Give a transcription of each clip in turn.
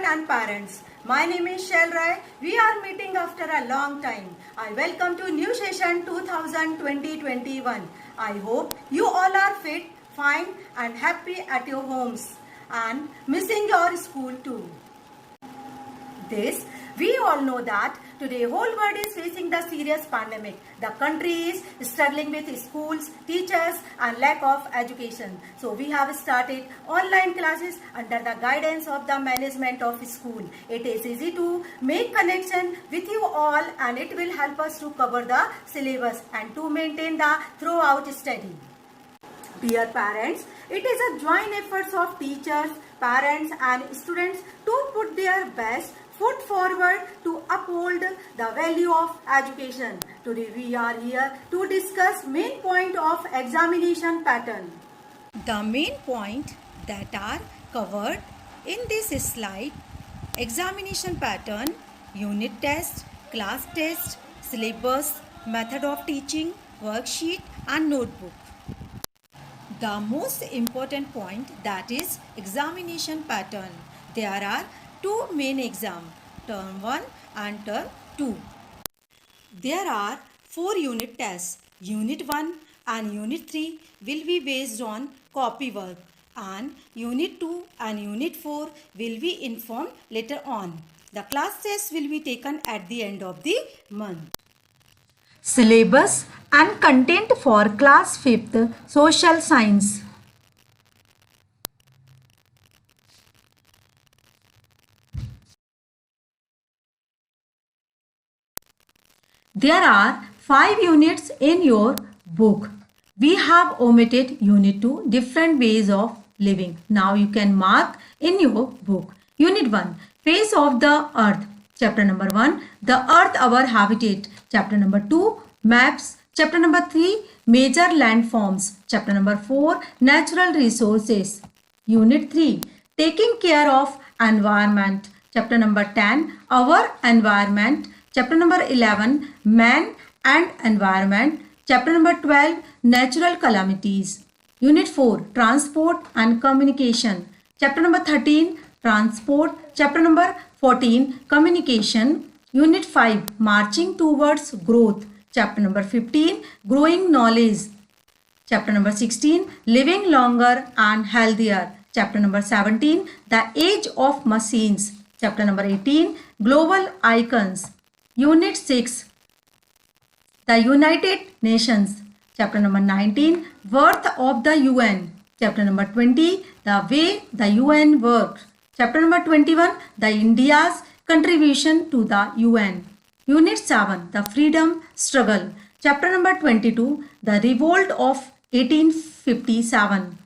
and parents. My name is Shell Rai. We are meeting after a long time. I welcome to new session 2020-21. I hope you all are fit, fine and happy at your homes and missing your school too. We all know that today whole world is facing the serious pandemic. The country is struggling with schools, teachers and lack of education. So we have started online classes under the guidance of the management of school. It is easy to make connection with you all and it will help us to cover the syllabus and to maintain the throughout study. Dear parents, it is a joint effort of teachers, parents and students to put their best foot forward to uphold the value of education. Today we are here to discuss main point of examination pattern. The main point that are covered in this slide: examination pattern, unit test, class test, syllabus, method of teaching, worksheet and notebook. The most important point, that is examination pattern. There are two main exams, term 1 and term 2. There are 4 unit tests. Unit 1 and unit 3 will be based on copy work and unit 2 and unit 4 will be informed later on. The class test will be taken at the end of the month. Syllabus and content for class 5th social science. There are 5 units in your book. We have omitted unit 2, different ways of living. Now you can mark in your book. Unit 1, face of the earth. Chapter number 1, the earth our habitat. Chapter number 2, maps. Chapter number 3, major landforms. Chapter number 4, natural resources. Unit 3, taking care of environment. Chapter number 10, our environment. Chapter number 11, man and environment. Chapter number 12, natural calamities. Unit 4, transport and communication. Chapter number 13, transport. Chapter number 14, communication. Unit 5, marching towards growth. Chapter number 15, growing knowledge. Chapter number 16, living longer and healthier. Chapter number 17, the age of machines. Chapter number 18, global icons. Unit 6, the United Nations. Chapter number 19, worth of the UN. Chapter number 20, the way the UN works. Chapter number 21, the India's contribution to the UN. Unit 7, the freedom struggle. Chapter number 22, the revolt of 1857.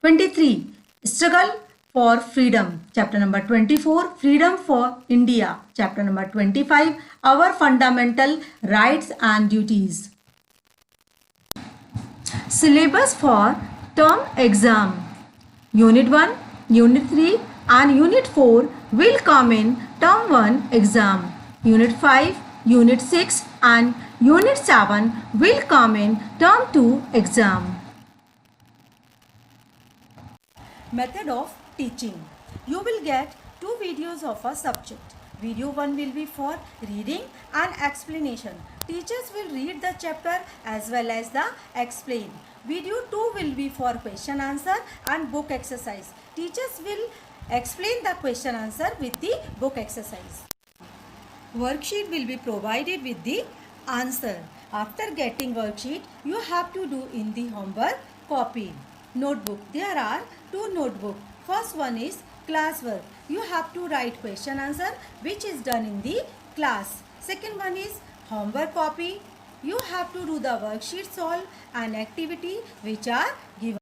23, struggle for freedom. Chapter number 24, freedom for India. Chapter number 25, our fundamental rights and duties. Syllabus for term exam. Unit 1, Unit 3 and Unit 4 will come in term 1 exam. Unit 5, Unit 6 and Unit 7 will come in term 2 exam. Method of teaching. You will get 2 videos of a subject. Video 1 will be for reading and explanation. Teachers will read the chapter as well as the explain. Video 2 will be for question answer and book exercise. Teachers will explain the question answer with the book exercise. Worksheet will be provided with the answer. After getting worksheet, you have to do in the homework copy. Notebook. There are 2 notebooks. First one is classwork. You have to write question answer which is done in the class. Second one is homework copy. You have to do the worksheet solve and activity which are given.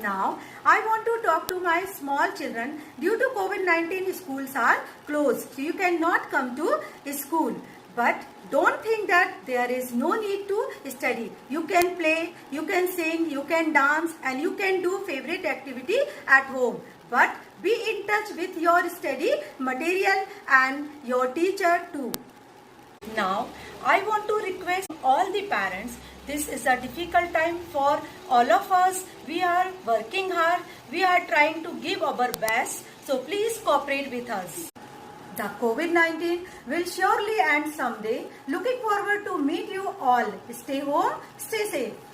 Now, I want to talk to my small children. Due to COVID-19, schools are closed. So you cannot come to school. But don't think that there is no need to study. You can play, you can sing, you can dance and you can do favorite activity at home. But be in touch with your study material and your teacher too. Now, I want to request all the parents, This is a difficult time for all of us. We are working hard. We are trying to give our best. So please cooperate with us. The COVID-19 will surely end someday. Looking forward to meet you all. Stay home, stay safe.